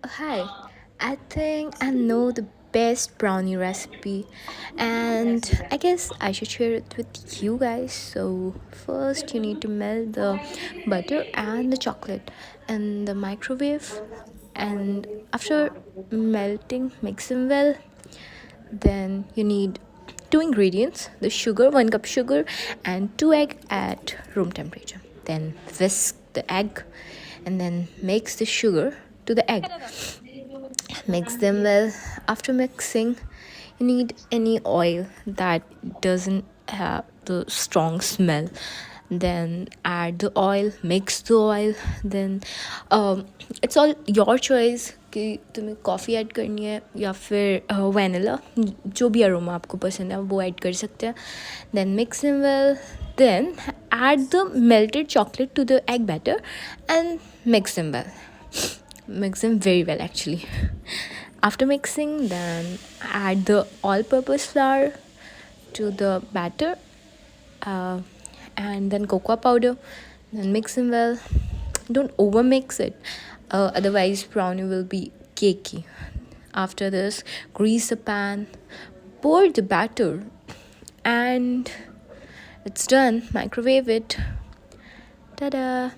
Hi, I think I know the best brownie recipe, and I guess I should share it with you guys. So, first, you need to melt the butter and the chocolate in the microwave, and after melting, mix them well. Then, you need two ingredients, the sugar, 1 cup sugar, and two egg at room temperature. Then, whisk the egg and then mix the sugar to the egg. Mix them well. After mixing, you need any oil that doesn't have the strong smell. Then add the oil, mix the oil. Then it's all your choice कि तुम्हें coffee add करनी है या फिर vanilla, जो भी aroma आपको पसंद है वो ऐड कर सकते हैं. Then mix them well. Then add the melted chocolate to the egg batter and mix them well. Mix them very well actually. After mixing, then add the all-purpose flour to the batter, uh, and then cocoa powder. Then mix them well. Don't over mix it, otherwise brownie will be cakey. After this, grease the pan, pour the batter, and it's done. Microwave it. Ta-da!